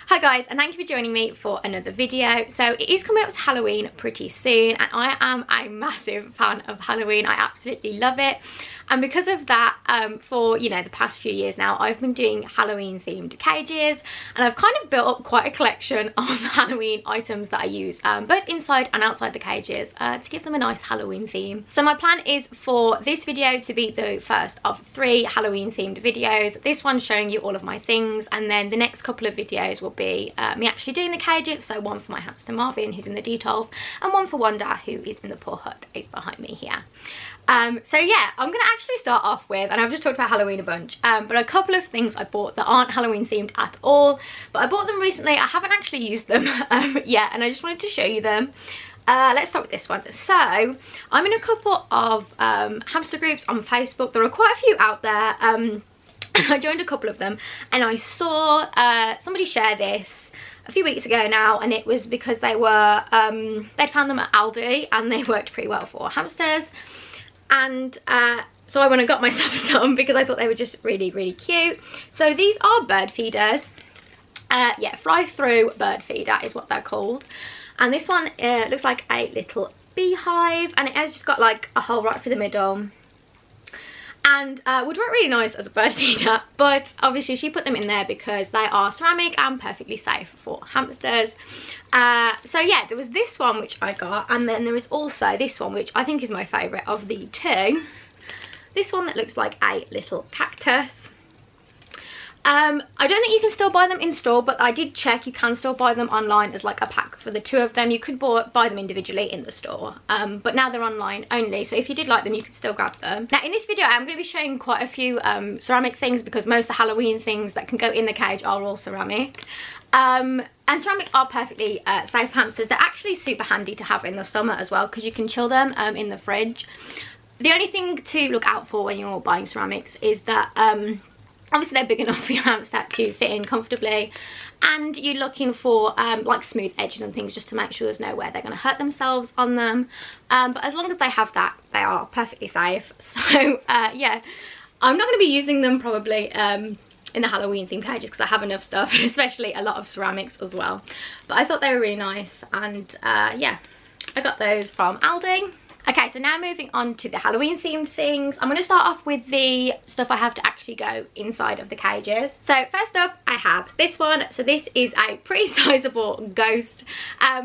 Hi guys, and thank you for joining me for another video. So it is coming up to Halloween pretty soon, and I am a massive fan of Halloween. I absolutely love it, and because of that, for the past few years now, I've been doing Halloween themed cages, and I've kind of built up quite a collection of Halloween items that I use both inside and outside the cages to give them a nice Halloween theme. So my plan is for this video to be the first of 3 Halloween themed videos. This one's showing you all of my things, and then the next couple of videos will be me actually doing the cages. So one for my hamster Marvin, who's in the detolf, and one for Wanda, who is in the poor hut, is behind me here. So yeah, I'm gonna actually start off with, and I've just talked about Halloween a bunch, but a couple of things I bought that aren't Halloween themed at all, but I bought them recently. I haven't actually used them yet, and I just wanted to show you them. Let's start with this one. So I'm in a couple of hamster groups on Facebook. There are quite a few out there. I joined a couple of them, and I saw somebody share this a few weeks ago now, and it was because they were they'd found them at Aldi and they worked pretty well for hamsters. And so I went and got myself some because I thought they were just really cute. So these are bird feeders. Yeah, fly through bird feeder is what they're called. And this one looks like a little beehive, and it has just got like a hole right through the middle, and would work really nice as a bird feeder, but obviously she put them in there because they are ceramic and perfectly safe for hamsters. So yeah, there was this one which I got, and then there is also this one which I think is my favourite of the two. This one that looks like a little cactus. I don't think you can still buy them in store, but I did check, you can still buy them online as like a pack for the 2 of them. You could buy them individually in the store, but now they're online only, so if you did like them, you could still grab them. Now in this video I'm going to be showing quite a few ceramic things, because most of the Halloween things that can go in the cage are all ceramic. And ceramics are perfectly safe hamsters. They're actually super handy to have in the summer as well, because you can chill them in the fridge. The only thing to look out for when you're buying ceramics is that obviously they're big enough for your hamster to fit in comfortably, and you're looking for like smooth edges and things, just to make sure there's nowhere they're going to hurt themselves on them. But as long as they have that, they are perfectly safe. So yeah, I'm not going to be using them probably in the Halloween themed cages, because I have enough stuff, especially a lot of ceramics as well. But I thought they were really nice, and yeah, I got those from Aldi. Okay, so now moving on to the Halloween themed things. I'm going to start off with the stuff I have to actually go inside of the cages. So first up I have this one. So this is a pretty sizable ghost,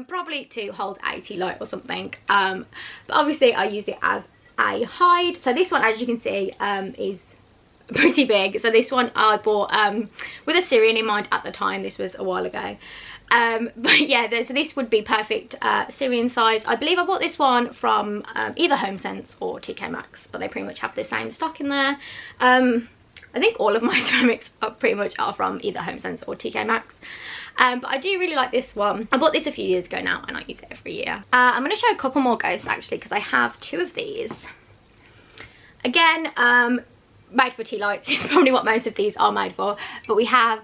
probably to hold a tea light or something, but obviously I use it as a hide. So this one, as you can see, is pretty big. So this one I bought with a Syrian in mind at the time. This was a while ago. But yeah, so this would be perfect Syrian size. I believe I bought this one from either HomeSense or TK Maxx, but they pretty much have the same stock in there. I think all of my ceramics are pretty much from either HomeSense or TK Maxx. But I do really like this one. I bought this a few years ago now, and I use it every year. I'm going to show a couple more ghosts actually, because I have 2 of these. Again, made for tea lights is probably what most of these are made for, but we have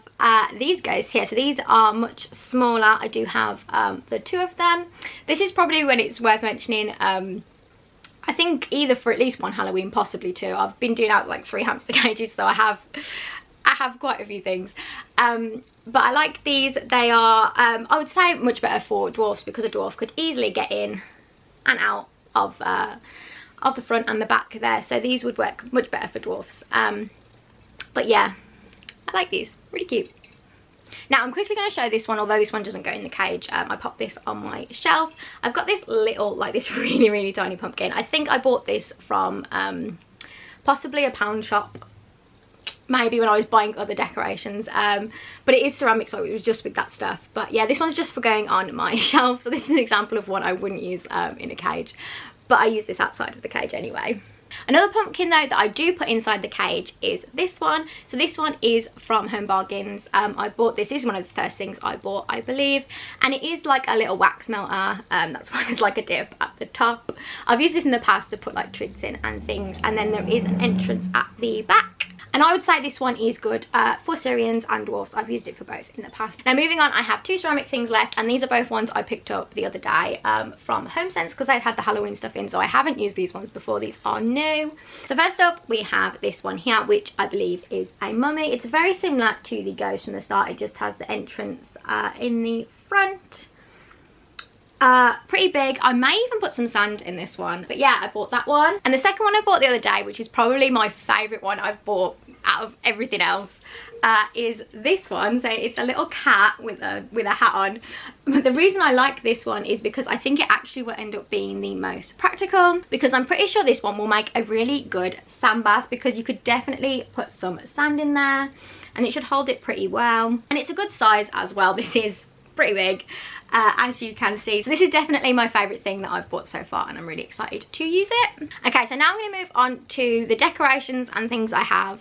these ghosts here. So these are much smaller. I do have the 2 of them. This is probably when it's worth mentioning, I think either for at least one Halloween, possibly 2. I've been doing out like 3 hamster cages, so I have quite a few things, but I like these. They are I would say much better for dwarfs, because a dwarf could easily get in and out of the front and the back there, so these would work much better for dwarfs. But yeah, I like these, really cute. Now I'm quickly going to show this one, although this one doesn't go in the cage. I popped this on my shelf. I've got this little, like this really tiny pumpkin. I think I bought this from possibly a pound shop, maybe when I was buying other decorations, but it is ceramic, so it was just with that stuff. But yeah, this one's just for going on my shelf, so this is an example of one I wouldn't use in a cage, but I use this outside of the cage anyway. Another pumpkin though that I do put inside the cage is this one. So this one is from Home Bargains. I bought this. This is one of the first things I bought, I believe, and it is like a little wax melter. That's why there's like a dip at the top. I've used this in the past to put like twigs in and things, and then there is an entrance at the back. And I would say this one is good for Syrians and dwarfs. I've used it for both in the past. Now moving on, I have 2 ceramic things left, and these are both ones I picked up the other day from HomeSense, because they had the Halloween stuff in, so I haven't used these ones before. These are new. So first up we have this one here, which I believe is a mummy. It's very similar to the ghost from the start. It just has the entrance in the front. Pretty big. I may even put some sand in this one, but yeah, I bought that one. And the second one I bought the other day, which is probably my favorite one I've bought out of everything else, is this one. So it's a little cat with a hat on. But the reason I like this one is because I think it actually will end up being the most practical, because I'm pretty sure this one will make a really good sand bath, because you could definitely put some sand in there and it should hold it pretty well. And it's a good size as well. This is pretty big, as you can see. So this is definitely my favourite thing that I've bought so far, and I'm really excited to use it. Okay, so now I'm going to move on to the decorations and things I have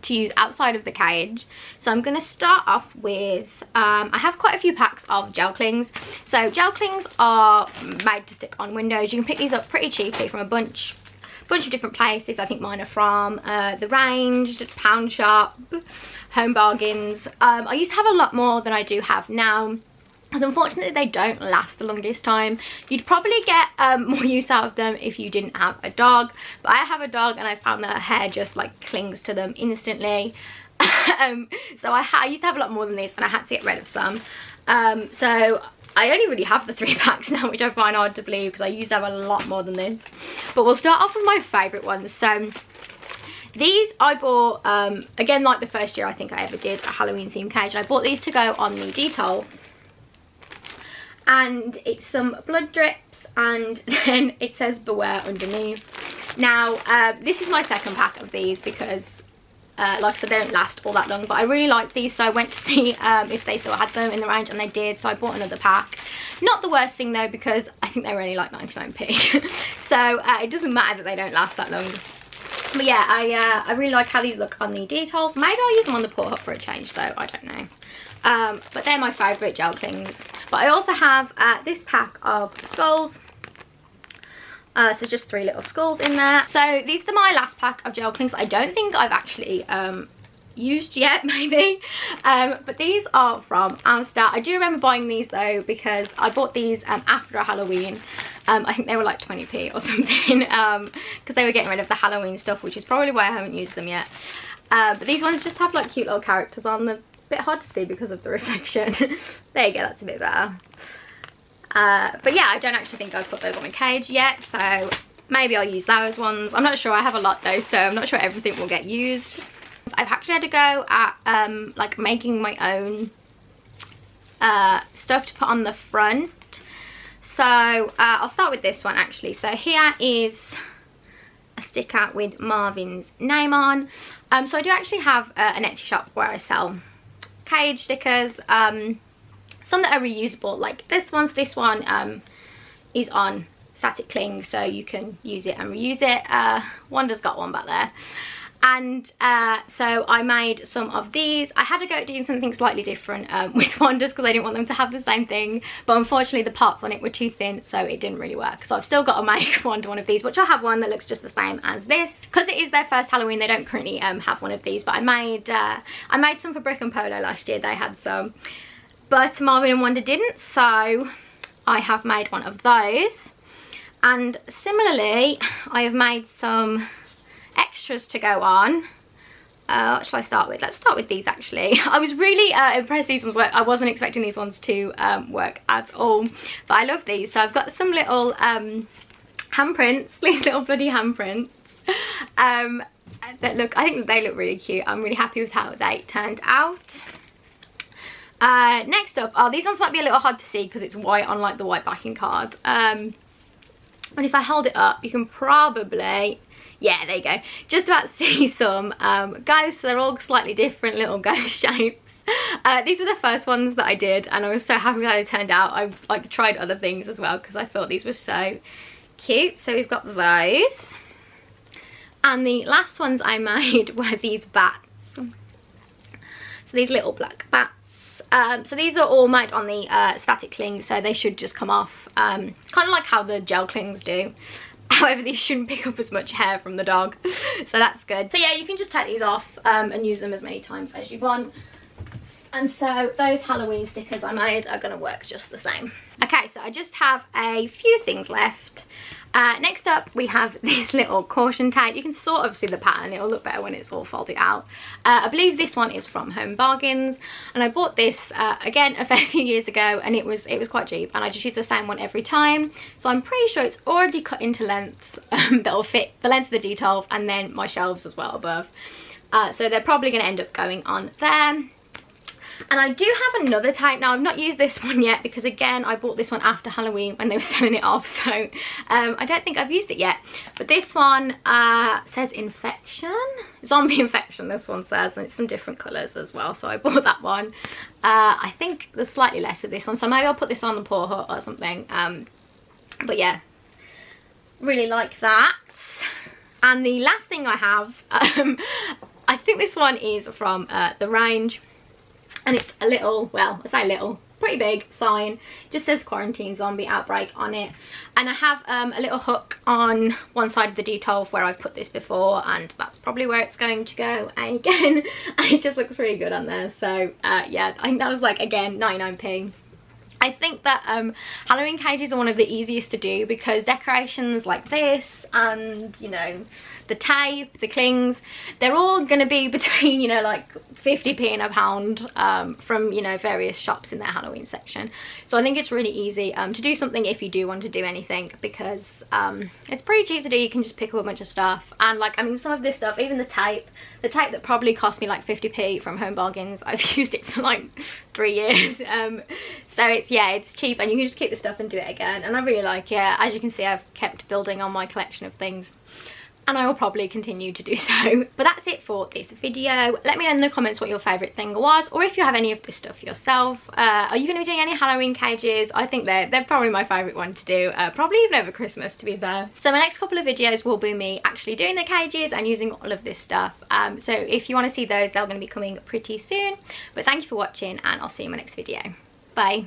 to use outside of the cage. So I'm going to start off with, I have quite a few packs of gel clings. So gel clings are made to stick on windows. You can pick these up pretty cheaply from a bunch of different places. I think mine are from The Range, Pound Shop, Home Bargains. I used to have a lot more than I do have now, because unfortunately they don't last the longest time. You'd probably get more use out of them if you didn't have a dog, but I have a dog and I found that her hair just like clings to them instantly. So I used to have a lot more than this, and I had to get rid of some. So I only really have the 3 packs now, which I find hard to believe, because I used to have a lot more than this. But we'll start off with my favourite ones. So these I bought, again, like the first year I think I ever did a Halloween themed cage. I bought these to go on the detail. And it's some blood drips, and then it says beware underneath. Now, this is my second pack of these, because like I said, they don't last all that long, but I really like these, so I went to see if they still had them in the range, and they did, so I bought another pack. Not the worst thing though, because I think they were only like 99p. So it doesn't matter that they don't last that long. But yeah, I really like how these look on the detail. Maybe I'll use them on the Port Hut for a change though, I don't know. But they're my favourite gel clings. But I also have this pack of skulls. So just 3 little skulls in there. So these are my last pack of gel clings. I don't think I've actually used yet, maybe. But these are from Hamster. I do remember buying these though, because I bought these after a Halloween. I think they were like 20p or something, because they were getting rid of the Halloween stuff, which is probably why I haven't used them yet. But these ones just have like cute little characters on them. A bit hard to see because of the reflection. There you go, that's a bit better. But yeah, I don't actually think I've put those on my cage yet, so maybe I'll use those ones. I'm not sure. I have a lot though, so I'm not sure everything will get used. I've actually had to go at like making my own stuff to put on the front. So I'll start with this one actually. So here is a sticker with Marvin's name on. So I do actually have an Etsy shop where I sell cage stickers, some that are reusable, like this one is on static cling, so you can use it and reuse it. Wanda's got one back there. And so I made some of these. I had to go doing something slightly different with Wanda's, because I didn't want them to have the same thing, but unfortunately the parts on it were too thin, so it didn't really work. So I've still got to make Wanda one of these, which I have one that looks just the same as this. Because it is their first Halloween, they don't currently have one of these, but I made some for Brick and Polo last year. They had some, but Marvin and Wanda didn't, so I have made one of those. And similarly, I have made some extras to go on. What shall I start with? Let's start with these actually. I was really impressed these ones work. I wasn't expecting these ones to work at all, but I love these. So I've got some little handprints, these little bloody handprints that look, I think they look really cute. I'm really happy with how they turned out. Next up, these ones might be a little hard to see because it's white on like the white backing card, but if I hold it up you can probably, yeah, there you go, just about see some ghosts. They're all slightly different little ghost shapes. These were the first ones that I did, and I was so happy with how they turned out. I've like tried other things as well because I thought these were so cute. So we've got those, and the last ones I made were these bats. So these little black bats. So these are all made on the static cling, so they should just come off, kind of like how the gel clings do. However, these shouldn't pick up as much hair from the dog, so that's good. So yeah, you can just take these off and use them as many times as you want. And so those Halloween stickers I made are going to work just the same. Okay, so I just have a few things left. Next up we have this little caution tape. You can sort of see the pattern, it'll look better when it's all folded out. I believe this one is from Home Bargains, and I bought this again a fair few years ago, and it was quite cheap, and I just use the same one every time, so I'm pretty sure it's already cut into lengths that'll fit the length of the detail and then my shelves as well above. So they're probably going to end up going on there. And I do have another tape. Now, I've not used this one yet because, again, I bought this one after Halloween when they were selling it off. So I don't think I've used it yet. But this one says infection. Zombie infection, this one says. And it's some different colours as well. So I bought that one. I think there's slightly less of this one. So maybe I'll put this on the Paw Hut or something. But yeah, really like that. And the last thing I have, I think this one is from the range. And it's a little, well, I say little, pretty big sign. Just says quarantine zombie outbreak on it. And I have a little hook on one side of the detail where I've put this before, and that's probably where it's going to go again. And it just looks really good on there. So yeah, I think that was like, again, 99p. I think that Halloween cages are one of the easiest to do because decorations like this and, you know, the tape, the clings, they're all going to be between, you know, like 50p and £1 from, you know, various shops in their Halloween section. So I think it's really easy to do something if you do want to do anything, because it's pretty cheap to do. You can just pick up a bunch of stuff, and like, I mean, some of this stuff, even the tape that probably cost me like 50p from Home Bargains, I've used it for like 3 years. So it's, yeah, it's cheap, and you can just keep the stuff and do it again, and I really like it. As you can see, I've kept building on my collection of things, and I will probably continue to do so. But that's it for this video. Let me know in the comments what your favourite thing was, or if you have any of this stuff yourself. Are you going to be doing any Halloween cages? I think they're probably my favourite one to do, probably even over Christmas, to be fair. So my next couple of videos will be me actually doing the cages and using all of this stuff. So if you want to see those, they're going to be coming pretty soon. But thank you for watching, and I'll see you in my next video. Bye.